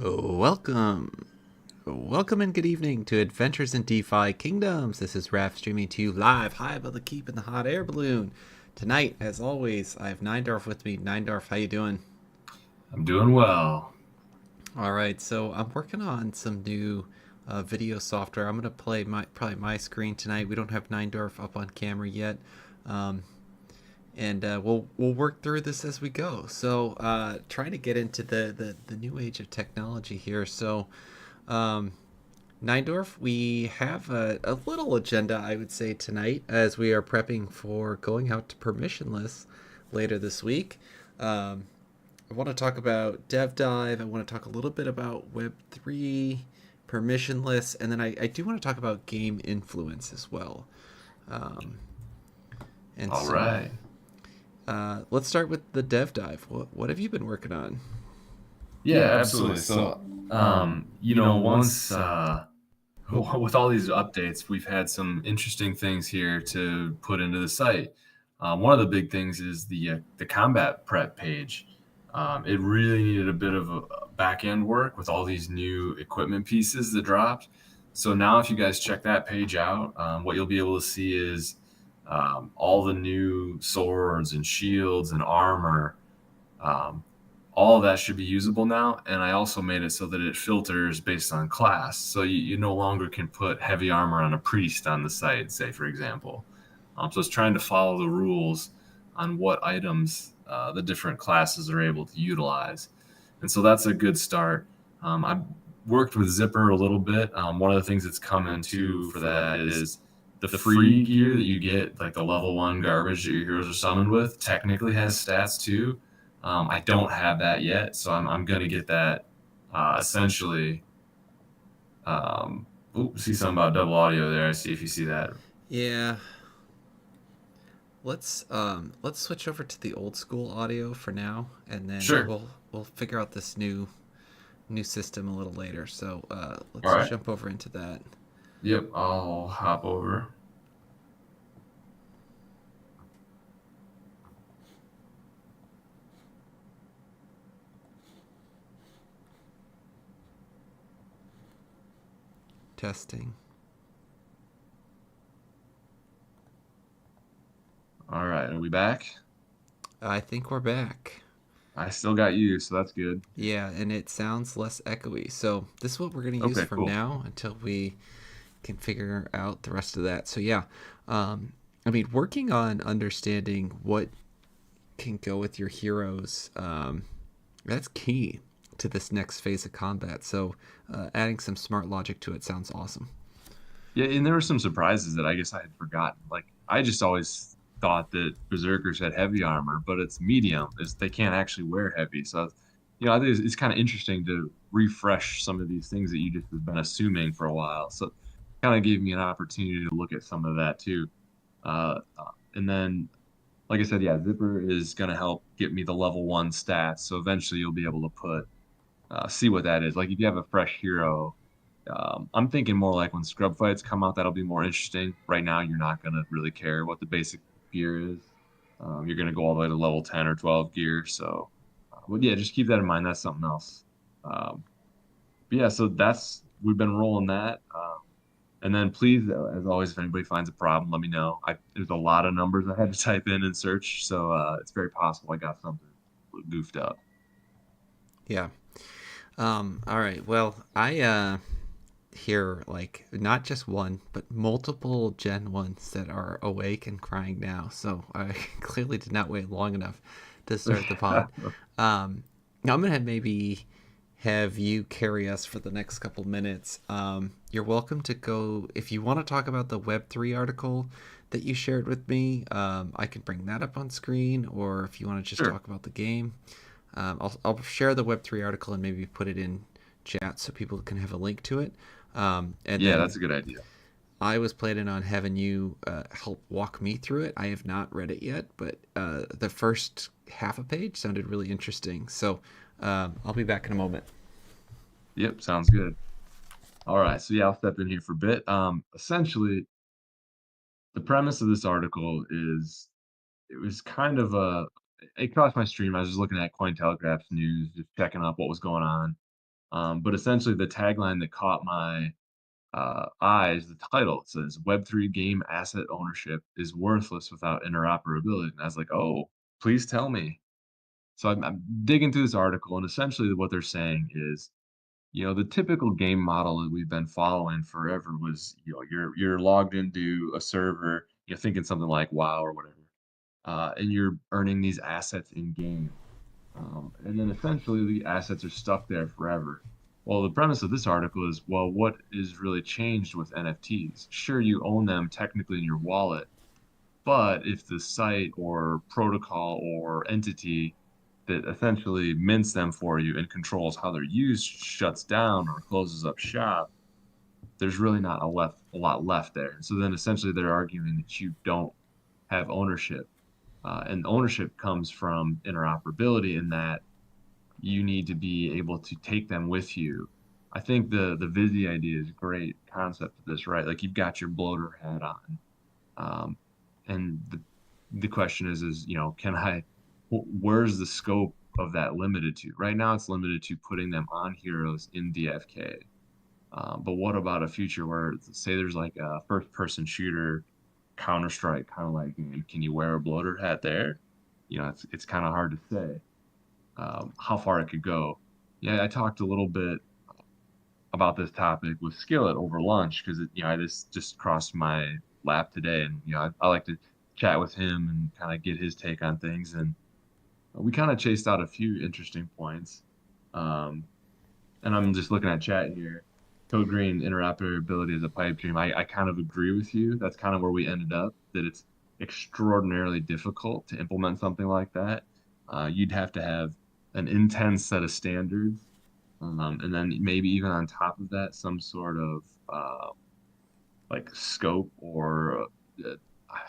Welcome. Welcome and good evening to Adventures in DeFi Kingdoms. This is Raph streaming to you live high above the keep in the hot air balloon. Tonight, as always, I have Neindorf with me. Neindorf, how you doing? I'm doing well. All right, so I'm working on some new video software. I'm gonna play probably my screen tonight. We don't have Neindorf up on camera yet, um, and we'll work through this as we go. So, trying to get into the new age of technology here. So, um, Neindorf, we have a little agenda, I would say, tonight as we are prepping for going out to permissionless later this week. Um, I want to talk about dev dive. I want to talk a little bit about Web3, permissionless, and then I do want to talk about game influence as well. Um, and All so right. let's start with the dev dive. What have you been working on? Yeah, absolutely. So, once with all these updates, we've had some interesting things here to put into the site. One of the big things is the combat prep page. It really needed a bit of a back end work with all these new equipment pieces that dropped. So now, if you guys check that page out, what you'll be able to see is all the new swords and shields and armor. Um, all of that should be usable now. And I also made it so that it filters based on class. So you no longer can put heavy armor on a priest on the site, say, for example. So it's trying to follow the rules on what items the different classes are able to utilize. And so that's a good start. I worked with Zipper a little bit. One of the things that's coming too for that is the free gear that you get, like the level 1 garbage that your heroes are summoned with, technically has stats too. I don't have that yet, so I'm going to get that essentially. See something about double audio there. I see if you see that. Yeah, let's switch over to the old school audio for now, and then Sure. we'll figure out this new system a little later. So All let's right. jump over into that. Yep. I'll hop over. Testing. All right. Are we back? I think we're back. I still got you, so that's good. Yeah, and it sounds less echoey. So this is what we're gonna use Okay, from cool. now until we can figure out the rest of that. So yeah, I mean, working on understanding what can go with your heroes, that's key to this next phase of combat. So adding some smart logic to it sounds awesome. Yeah, and there were some surprises that I guess I had forgotten. Like I just always thought that berserkers had heavy armor, but it's medium. Is they can't actually wear heavy. So, I think it's kind of interesting to refresh some of these things that you just have been assuming for a while. So, kind of gave me an opportunity to look at some of that too. And then, like I said, yeah, Zipper is going to help get me the level 1 stats. So eventually, you'll be able to put see what that is. Like if you have a fresh hero, I'm thinking more like when scrub fights come out, that'll be more interesting. Right now, you're not gonna really care what the basic gear is. You're gonna go all the way to level 10 or 12 gear. So, but yeah, just keep that in mind. That's something else. Um, but yeah, so that's we've been rolling that. And then please, as always, if anybody finds a problem, let me know. There's a lot of numbers I had to type in and search, so it's very possible I got something goofed up. Yeah. All right. Well, I hear like not just one, but multiple Gen 1s that are awake and crying now. So I clearly did not wait long enough to start the pod. I'm going to maybe have you carry us for the next couple minutes. You're welcome to go if you want to talk about the Web3 article that you shared with me. I can bring that up on screen, or if you want to just Sure. talk about the game, I'll share the Web3 article and maybe put it in chat so people can have a link to it. And Yeah, then that's a good idea. I was planning on having you help walk me through it. I have not read it yet, but the first half a page sounded really interesting. So I'll be back in a moment. Yep, sounds good. All right, so yeah, I'll step in here for a bit. Essentially, the premise of this article is it was kind of a it crossed my stream. I was just looking at Cointelegraph's news, just checking up what was going on. But essentially, the tagline that caught my eyes, the title says Web3 game asset ownership is worthless without interoperability. And I was like, oh, please tell me. So I'm digging through this article, and essentially what they're saying is, the typical game model that we've been following forever was, you're logged into a server, thinking something like WoW or whatever, and you're earning these assets in game. And then essentially the assets are stuck there forever. Well, the premise of this article is, well, what is really changed with NFTs? Sure, you own them technically in your wallet, but if the site or protocol or entity that essentially mints them for you and controls how they're used shuts down or closes up shop, there's really not a lot left there. So then essentially they're arguing that you don't have ownership. And ownership comes from interoperability in that you need to be able to take them with you. I think the Vizzy idea is a great concept of this, right? Like you've got your bloater hat on, um, and the question is can where's the scope of that limited to? Right now, it's limited to putting them on heroes in DFK. But what about a future where, say, there's like a first-person shooter, Counter Strike kind of like, can you wear a bloater hat there? It's kind of hard to say how far it could go. Yeah, I talked a little bit about this topic with Skillet over lunch because this just crossed my lap today, and I like to chat with him and kind of get his take on things, and we kind of chased out a few interesting points. Um, and I'm just looking at chat here. Code Green interoperability is a pipe dream. I kind of agree with you. That's kind of where we ended up. That it's extraordinarily difficult to implement something like that. You'd have to have an intense set of standards, and then maybe even on top of that, some sort of like scope or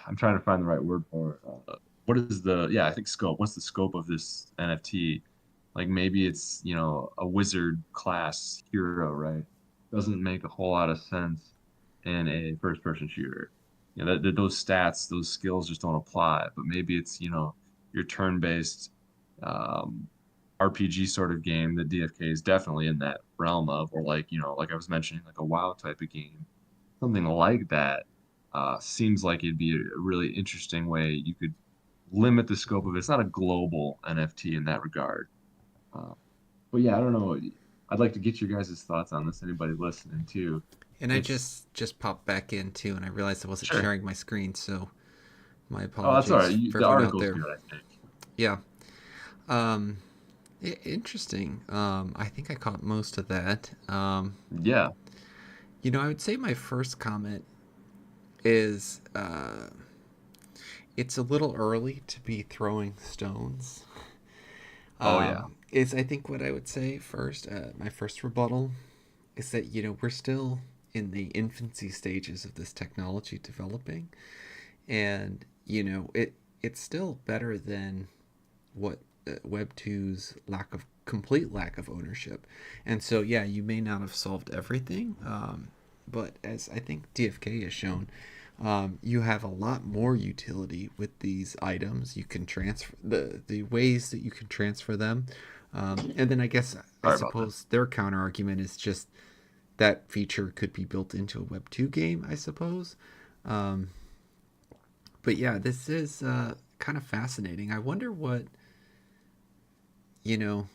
I'm trying to find the right word for it. What is I think scope. What's the scope of this NFT? Like maybe it's, a wizard class hero, right? Doesn't make a whole lot of sense in a first person shooter. Those stats, those skills just don't apply. But maybe it's, your turn based um, RPG sort of game that DFK is definitely in that realm of, or like, like I was mentioning, like a WoW type of game, something like that. Seems like it'd be a really interesting way you could limit the scope of it. It's not a global NFT in that regard. Uh, but yeah, I don't know. I'd like to get your guys' thoughts on this. Anybody listening too? And I It's just popped back in too, and I realized I wasn't sure. sharing my screen, so my Oh, that's all right. apologies for The everyone out article's there. good, I think. Yeah. Um, Interesting. I think I caught most of that. Yeah. I would say my first comment is it's a little early to be throwing stones. Oh yeah. Is I think what I would say first, my first rebuttal is that we're still in the infancy stages of this technology developing, and it's still better than what Web 2's complete lack of ownership. And so, yeah, you may not have solved everything, but as I think DFK has shown, you have a lot more utility with these items. You can transfer the ways that you can transfer them, and then I Sorry about that. suppose their counter argument is just that feature could be built into a Web 2 game. I suppose. Um, but yeah, this is kind of fascinating. I wonder you know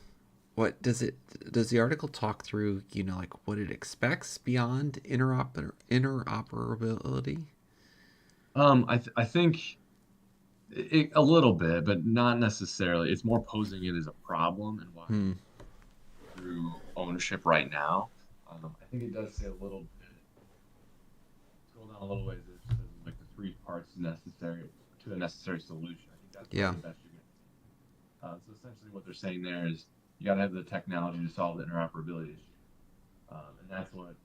what does the article talk through, like what it expects beyond interoperability. I think a little bit, but not necessarily. It's more posing it as a problem and why Hmm. through ownership right now. I think it does say a little bit. Scroll down a little ways. It says like the three parts necessary to a necessary solution. I think that's Yeah. probably the best you're going to. So essentially, what they're saying there is you got to have the technology to solve the interoperability issue, and that's what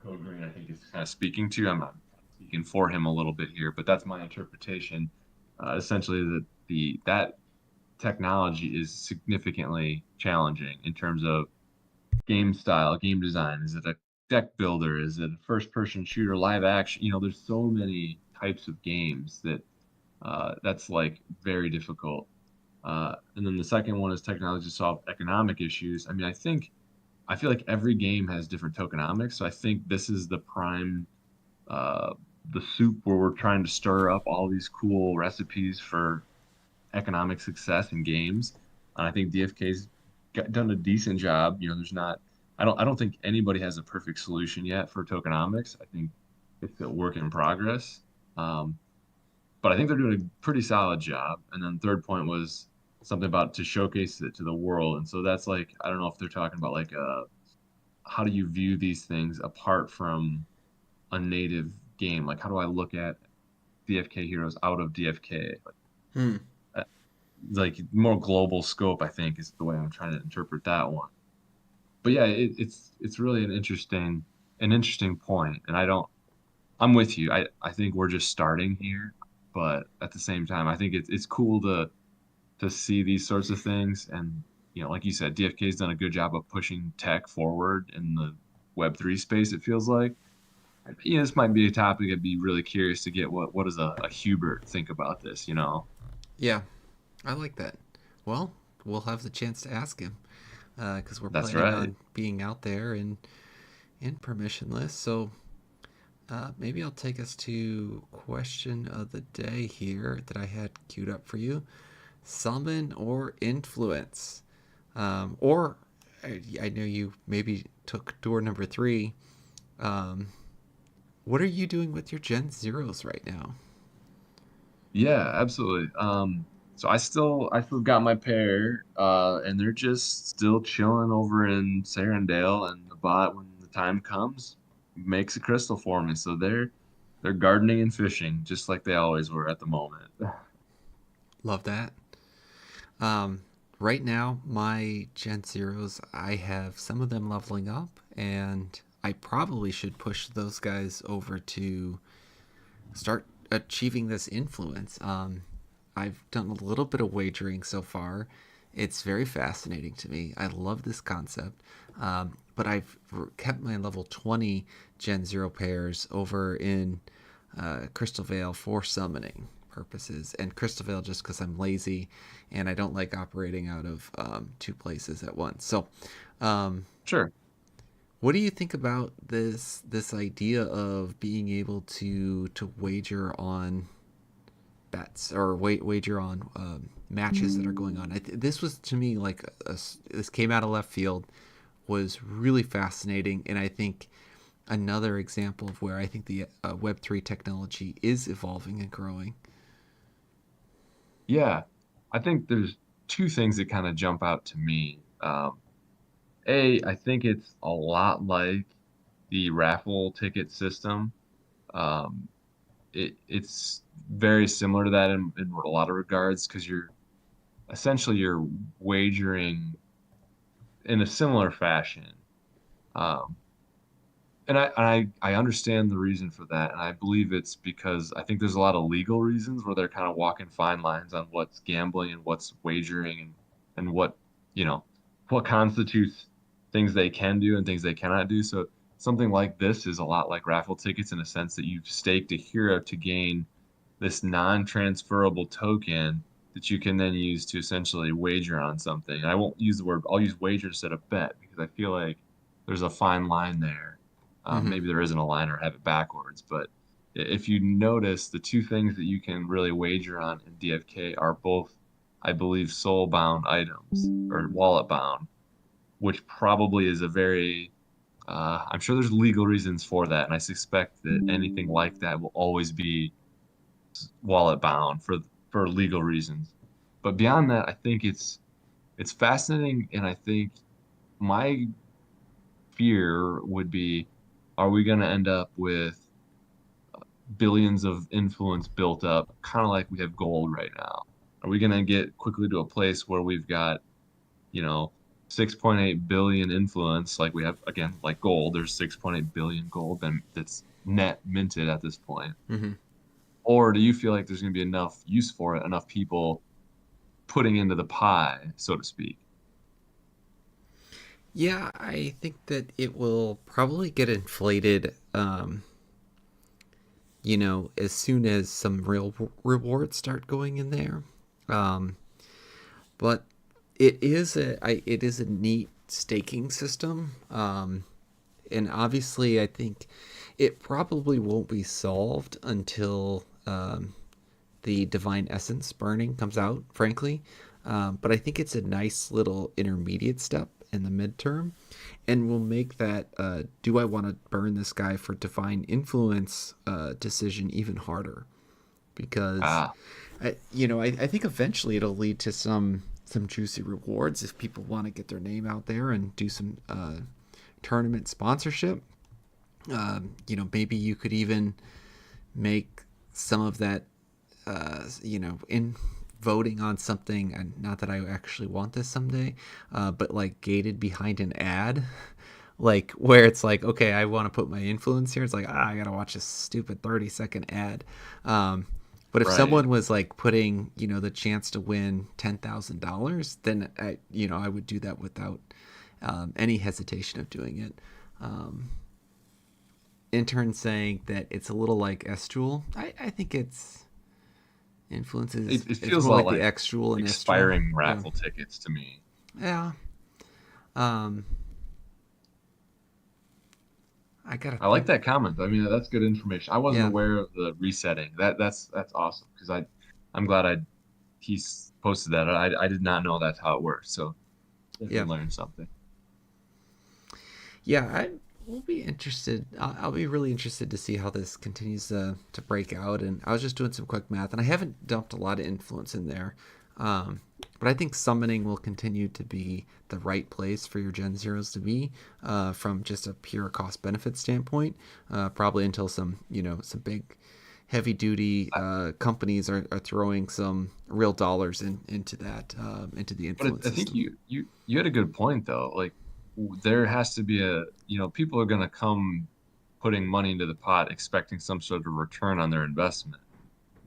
Code Green I think is kind of speaking to. I'm not speaking for him a little bit here, but that's my interpretation. Essentially, that technology is significantly challenging in terms of game style, game design. Is it a deck builder? Is it a first person shooter, live action? There's so many types of games that that's like very difficult. And then the second one is technology to solve economic issues. I mean, I think I feel like every game has different tokenomics. So I think this is the prime, uh, the soup where we're trying to stir up all these cool recipes for economic success in games. And I think DFK's done a decent job. There's not, I don't think anybody has a perfect solution yet for tokenomics. I think it's a work in progress. Um, but I think they're doing a pretty solid job. And then third point was something about to showcase it to the world. And so that's like, I don't know if they're talking about like how do you view these things apart from a native game? Like how do I look at DFK heroes out of DFK? Hmm. Like more global scope, I think, is the way I'm trying to interpret that one. But yeah, it's really an interesting point, and I'm with you. I think we're just starting here, but at the same time, I think it's cool to see these sorts of things, and like you said, DFK's done a good job of pushing tech forward in the Web3 space. It feels like. This might be a topic I'd be really curious to get what does a Hubert think about this? Yeah, I like that. Well, we'll have the chance to ask him because we're That's planning right. on being out there and in permissionless. So maybe I'll take us to question of the day here that I had queued up for you. Summon or influence? Or I know you maybe took door number 3. Um, what are you doing with your Gen Zeros right now? Yeah, absolutely. So I still got my pair, and they're just still chilling over in Sarandale, and the bot, when the time comes, makes a crystal for me. So they're gardening and fishing just like they always were at the moment. Love that. Um, right now, my Gen Zeros, I have some of them leveling up, and I probably should push those guys over to start achieving this influence. I've done a little bit of wagering so far. It's very fascinating to me. I love this concept. But I've kept my level 20 Gen 0 pairs over in Crystal Vale for summoning purposes, and Crystal Vale just because I'm lazy and I don't like operating out of 2 places at once. So, um, Sure. what do you think about this idea of being able to wager on bets or wager on matches that are going on? This was to me like this came out of left field, was really fascinating, and I think another example of where I think the Web3 technology is evolving and growing. Yeah, I think there's two things that kind of jump out to me. I think it's a lot like the raffle ticket system. Um, it's very similar to that in a lot of regards because you're wagering in a similar fashion. Um, and I understand the reason for that, and I believe it's because I think there's a lot of legal reasons where they're kind of walking fine lines on what's gambling and what's wagering and you know what constitutes things they can do and things they cannot do. So something like this is a lot like raffle tickets in a sense that you've staked a hero to gain this non-transferable token that you can then use to essentially wager on something. And I won't use the word, I'll use wager instead of bet because I feel like there's a fine line there. Mm-hmm. Maybe there isn't a line or have it backwards, but if you notice, the two things that you can really wager on in DFK are both, I believe, soul bound items or wallet bound, which probably is a very, I'm sure there's legal reasons for that. And I suspect that anything like that will always be wallet bound for legal reasons. But beyond that, I think it's fascinating, and I think my fear would be, are we going to end up with billions of influence built up, kind of like we have gold right now? Are we going to get quickly to a place where we've got, you know, 6.8 billion influence, like we have, again, like gold, there's 6.8 billion gold that's net minted at this point? Mm-hmm. Or do you feel like there's going to be enough use for it, enough people putting into the pie, so to speak? Yeah, I think that it will probably get inflated. As soon as some real rewards start going in there. Um, but it is a neat staking system. And obviously, I think it probably won't be solved until the divine essence burning comes out, frankly. But I think it's a nice little intermediate step in the midterm, and will make that do I want to burn this guy for divine influence decision even harder. Because, Ah, I think eventually it'll lead to some juicy rewards if people want to get their name out there and do some tournament sponsorship. Maybe you could even make some of that, in voting on something, and not that I actually want this someday, but like gated behind an ad, like where it's like, okay, I want to put my influence here. It's like, I gotta watch this stupid 30-second ad. But if right. someone was like putting, the chance to win $10,000, then I would do that without any hesitation of doing it. Um, Intern saying that it's a little like S Jewel. I think it's influences. It It's feels a more lot like the like X Jewel and S Jewel. expiring Yeah, raffle tickets to me. yeah. Um, I gotta I like think. that comment. I mean, that's good information. I wasn't Yeah, aware of the resetting. That's awesome because I'm glad he's posted that. I did not know that's how it works. So yeah, definitely learned something. yeah. I will be interested. I'll be really interested to see how this continues to break out. And I was just doing some quick math, and I haven't dumped a lot of influence in there. Um, but I think summoning will continue to be the right place for your Gen Zeros to be, from just a pure cost benefit standpoint. Probably until some big heavy duty companies are throwing some real dollars into that, into the But influence I think system. you had a good point though. Like there has to be people are going to come putting money into the pot expecting some sort of return on their investment.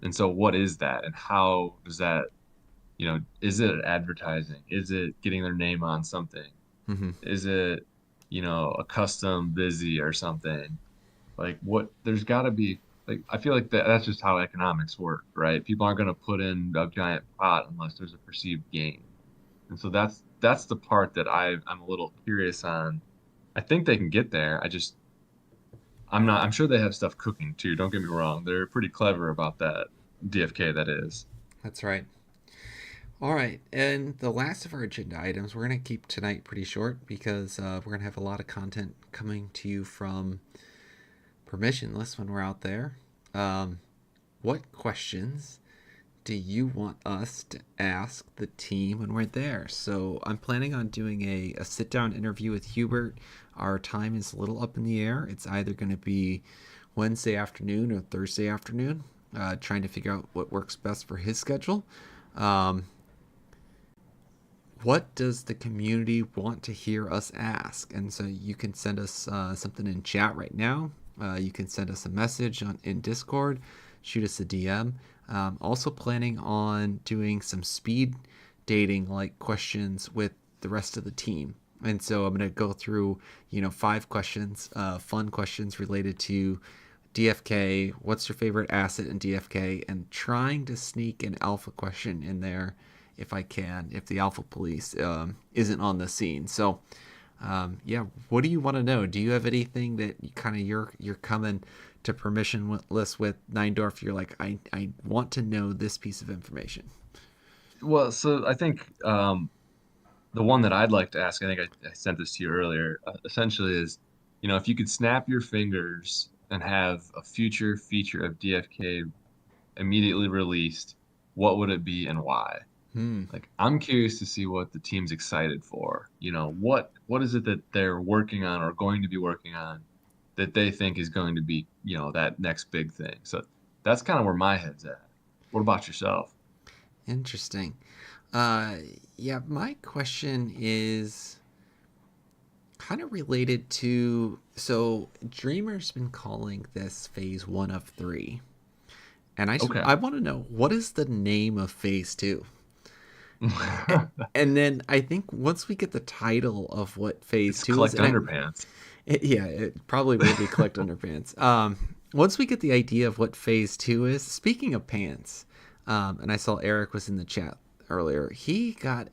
And so what is that and how does that, is it advertising? Is it getting their name on something? Hmm. Is it, a custom busy or something? Like what there's got to be like I feel like that's just how economics work, right? People aren't going to put in a giant pot unless there's a perceived gain. And so that's the part that I'm a little curious on. I think they can get there. I'm not I'm sure they have stuff cooking too. Don't get me wrong. They're pretty clever about that. DFK that is. That's right. All right, and the last of our agenda items, we're going to keep tonight pretty short because we're going to have a lot of content coming to you from permissionless when we're out there. Um, what questions do you want us to ask the team when we're there? So I'm planning on doing a sit down interview with Hubert. Our time is a little up in the air. It's either going to be Wednesday afternoon or Thursday afternoon, trying to figure out what works best for his schedule. Um, what does the community want to hear us ask? And so you can send us something in chat right now. You can send us a message in Discord, shoot us a DM. Also planning on doing some speed dating like questions with the rest of the team. And so I'm going to go through, 5 questions, fun questions related to DFK. What's your favorite asset in DFK? And trying to sneak an alpha question in there if I can, if the alpha police isn't on the scene. So, yeah, what do you want to know? Do you have anything that you're coming to permissionless with Neindorf? You're like, I want to know this piece of information. Well, so I think the one that I'd like to ask, I think I sent this to you earlier, essentially is, if you could snap your fingers and have a future feature of DFK immediately released, what would it be and why? Hmm. Like, I'm curious to see what the team's excited for. What is it that they're working on or going to be working on that they think is going to be, that next big thing. So that's kind of where my head's at. What about yourself? Interesting. Uh, yeah, my question is kind of related to, so Dreamer's been calling this phase 1 of 3. And Okay. I want to know, what is the name of phase 2? And then I think once we get the title of what phase It's 2 is, collect and underpants. yeah, it probably will be collect underpants. Once we get the idea of what phase 2 is, speaking of pants, and I saw Eric was in the chat earlier, he got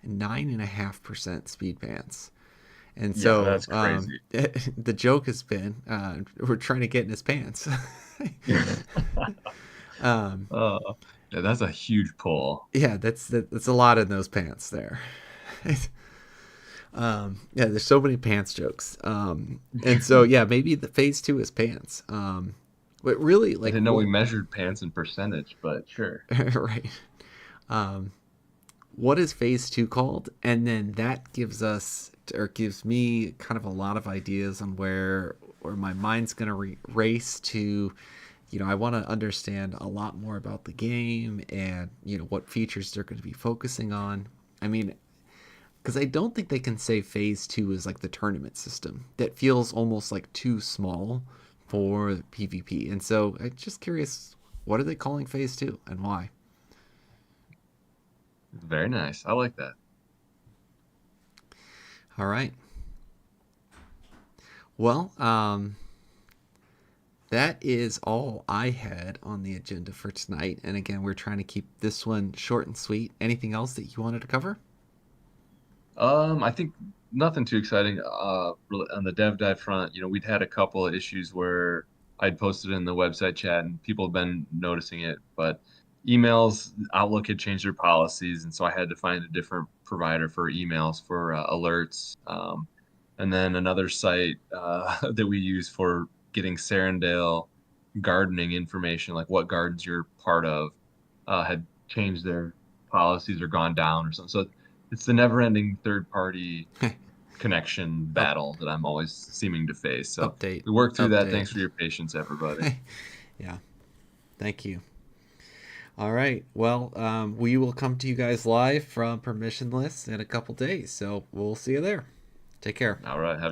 9.5% speed bans. And Yeah, so that's crazy. the joke has been we're trying to get in his pants. um, uh, yeah, that's a huge pull. yeah, that's a lot in those pants there. Yeah, there's so many pants jokes. And so yeah, maybe the phase two is pants. But really, I like didn't know we what? measured pants in percentage, but sure. Right. Um, what is phase two called? And then that gives us or gives me kind of a lot of ideas on where my mind's gonna race to. I want to understand a lot more about the game and what features they're going to be focusing on. I mean, because I don't think they can say phase two is like the tournament system. That feels almost like too small for PvP. And so I'm just curious, what are they calling phase two and why? Very nice. I like that. All right. Well, that is all I had on the agenda for tonight. And again, we're trying to keep this one short and sweet. Anything else that you wanted to cover? I think nothing too exciting. Really on the dev dive front, we'd had a couple of issues where I'd posted in the website chat and people had been noticing it, but emails, Outlook had changed their policies, and so I had to find a different provider for emails for alerts. And then another site that we use for getting Serendale gardening information, like what gardens you're part of, had changed their policies or gone down or something. So it's the never-ending third-party connection Up, battle that I'm always seeming to face. So update, we worked through that. update. Thanks for your patience, everybody. Yeah, thank you. All right. Well, we will come to you guys live from permissionless in a couple days. So we'll see you there. Take care. All right. Have